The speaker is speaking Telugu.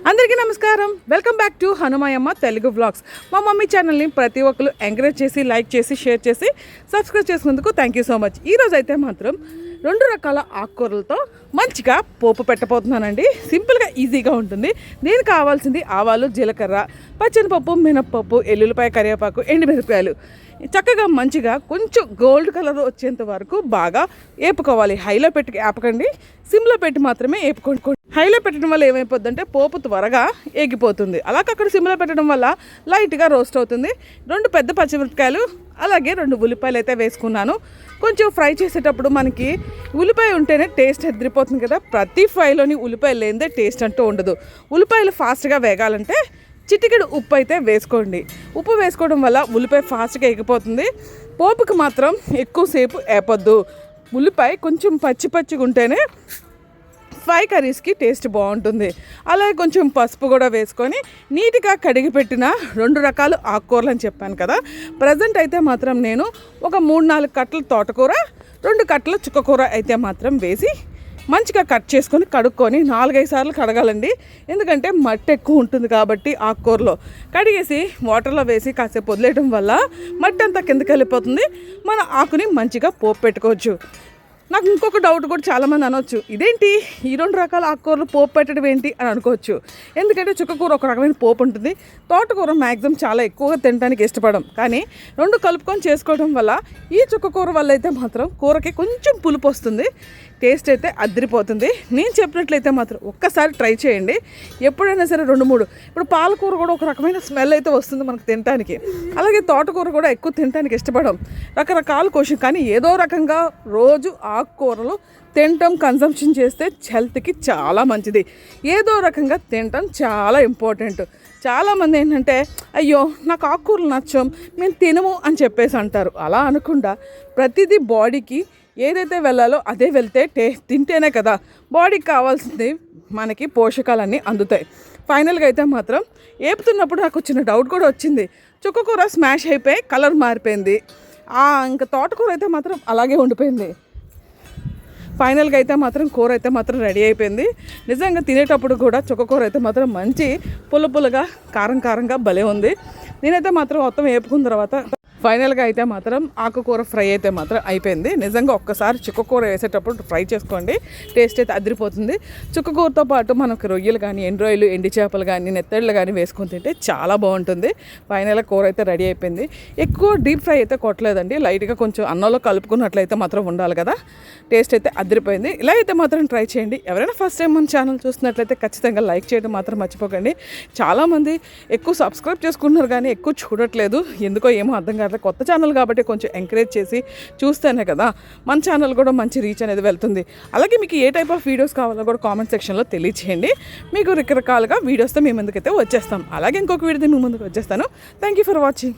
అందరికీ నమస్కారం. Welcome back to Hanumayamma Telugu vlogs. మా మమ్మీ ఛానల్ని ప్రతి ఒక్కరు ఎంకరేజ్ చేసి, లైక్ చేసి, షేర్ చేసి, సబ్స్క్రైబ్ చేసుకున్నందుకు థ్యాంక్ యూ సో మచ్. ఈరోజు అయితే మాత్రం 2 రకాల ఆకుకూరలతో మంచిగా పోపు పెట్టబోతున్నానండి. సింపుల్గా ఈజీగా ఉంటుంది. దీనికి కావాల్సింది ఆవాలు, జీలకర్ర, పచ్చనిపప్పు, మినప్పప్పు, ఎల్లుల్లిపాయ, కరివేపాకు, ఎండుమిరపకాయలు. చక్కగా మంచిగా కొంచెం గోల్డ్ కలర్ వచ్చేంత వరకు బాగా వేపుకోవాలి. హైలో పెట్టి వేపకండి, సిమ్లో పెట్టి మాత్రమే వేపుకోండి. హైలో పెట్టడం వల్ల ఏమైపోద్దంటే పోపు త్వరగా ఏగిపోతుంది. అలాగే అక్కడ సిమ్లో పెట్టడం వల్ల లైట్గా రోస్ట్ అవుతుంది. 2 పెద్ద పచ్చిమిరపకాయలు, అలాగే 2 ఉల్లిపాయలు అయితే వేసుకున్నాను. కొంచెం ఫ్రై చేసేటప్పుడు మనకి ఉల్లిపాయ ఉంటేనే టేస్ట్ ఎదిరిపోతుంది కదా. ప్రతి ఫ్రైలోని ఉల్లిపాయలు లేనిదే టేస్ట్ అంటూ ఉండదు. ఉల్లిపాయలు ఫాస్ట్గా వేగాలంటే చిటికెడు ఉప్పు అయితే వేసుకోండి. ఉప్పు వేసుకోవడం వల్ల ఉల్లిపాయ ఫాస్ట్గా ఎగిపోతుంది. పోపుకి మాత్రం ఎక్కువసేపు వేపొద్దు. ఉల్లిపాయ కొంచెం పచ్చిగా ఉంటేనే ఫ్రై కర్రీస్కి టేస్ట్ బాగుంటుంది. అలాగే కొంచెం పసుపు కూడా వేసుకొని నీట్గా కడిగి పెట్టిన 2 రకాల ఆకుకూరలు అని చెప్పాను కదా. ప్రజెంట్ అయితే మాత్రం నేను ఒక 3-4 కట్టల తోటకూర, 2 కట్టల చుక్కకూర అయితే మాత్రం వేసి మంచిగా కట్ చేసుకొని కడుక్కొని 4-5 సార్లు కడగాలండి. ఎందుకంటే మట్టి ఎక్కువ ఉంటుంది కాబట్టి ఆకుకూరలో కడిగేసి వాటర్లో వేసి కాసేపు వదిలేయడం వల్ల మట్టి అంతా కిందకి వెళ్ళిపోతుంది. మన ఆకుని మంచిగా పోపు పెట్టుకోవచ్చు. నాకు ఇంకొక డౌట్ కూడా చాలామంది అనొచ్చు, ఇదేంటి ఈ 2 రకాల ఆకుకూరలు పోపు పెట్టడం ఏంటి అని అనుకోవచ్చు. ఎందుకంటే చుక్కకూర ఒక రకమైన పోపు ఉంటుంది, తోటకూర మ్యాక్సిమం చాలా ఎక్కువగా తినడానికి ఇష్టపడం. కానీ 2 కలుపుకొని చేసుకోవడం వల్ల ఈ చుక్కకూర వల్ల అయితే మాత్రం కూరకి కొంచెం పులుపు వస్తుంది. టేస్ట్ అయితే అదిరిపోతుంది. నేను చెప్పినట్లయితే మాత్రం ఒక్కసారి ట్రై చేయండి. ఎప్పుడైనా సరే 2-3 ఇప్పుడు పాలకూర కూడా ఒక రకమైన స్మెల్ అయితే వస్తుంది మనకు తినడానికి. అలాగే తోటకూర కూడా ఎక్కువ తినడానికి ఇష్టపడం. రకరకాల క్వశ్చన్. కానీ ఏదో రకంగా రోజు ఆకుకూరలు తినటం, కన్సంప్షన్ చేస్తే హెల్త్కి చాలా మంచిది. ఏదో రకంగా తినటం చాలా ఇంపార్టెంట్. చాలామంది ఏంటంటే అయ్యో నాకు ఆకుకూరలు నచ్చం, మేము తినము అని చెప్పేసి అంటారు. అలా అనకుండా ప్రతిదీ బాడీకి ఏదైతే వెళ్ళాలో అదే వెళ్తే తింటేనే కదా బాడీకి కావాల్సింది మనకి పోషకాలన్నీ అందుతాయి. ఫైనల్గా అయితే మాత్రం ఏపుతున్నప్పుడు నాకు వచ్చిన డౌట్ కూడా వచ్చింది. చుక్కకూర స్మాష్ అయిపోయి కలర్ మారిపోయింది. ఇంకా తోటకూర అయితే మాత్రం అలాగే ఉండిపోయింది. ఫైనల్గా అయితే మాత్రం కూర అయితే మాత్రం రెడీ అయిపోయింది. నిజంగా తినేటప్పుడు కూడా చుక్కకూర అయితే మాత్రం మంచి పుల్లగా కారంగా భలే ఉంది. నేనైతే మాత్రం మొత్తం వేపుకున్న తర్వాత ఫైనల్గా అయితే మాత్రం ఆకుకూర ఫ్రై అయితే మాత్రం అయిపోయింది. నిజంగా ఒక్కసారి చుక్కకూర వేసేటప్పుడు ఫ్రై చేసుకోండి, టేస్ట్ అయితే అదిరిపోతుంది. చుక్కకూరతో పాటు మనకు రొయ్యలు కానీ, ఎండ్రాయిలు, ఎండి చేపలు కానీ, నెత్తళ్ళు కానీ వేసుకొని తింటే చాలా బాగుంటుంది. ఫైనల్గా కూర అయితే రెడీ అయిపోయింది. ఎక్కువ డీప్ ఫ్రై అయితే కొట్టలేదండి, లైట్గా కొంచెం అన్నంలో కలుపుకున్నట్లయితే మాత్రం ఉండాలి కదా. టేస్ట్ అయితే అదిరిపోయింది. ఇలా అయితే మాత్రం ట్రై చేయండి. ఎవరైనా ఫస్ట్ టైం మన ఛానల్ చూస్తున్నట్లయితే ఖచ్చితంగా లైక్ చేయడం మాత్రం మర్చిపోకండి. చాలామంది ఎక్కువ సబ్స్క్రైబ్ చేసుకుంటున్నారు కానీ ఎక్కువ చూడట్లేదు, ఎందుకో ఏమో అర్థం కాదు. కొత్త ఛానల్ కాబట్టి కొంచెం ఎంకరేజ్ చేసి చూస్తేనే కదా మన ఛానల్ కూడా మంచి రీచ్ అనేది వెళ్తుంది. అలాగే మీకు ఏ టైప్ ఆఫ్ వీడియోస్ కావాలో కూడా కామెంట్ సెక్షన్లో తెలియచేయండి. మీకు రకరకాలుగా వీడియోస్తో మీ ముందుకైతే వచ్చేస్తాం. అలాగే ఇంకొక వీడియోతో మీ ముందుకు వచ్చేస్తాను. Thank you for watching.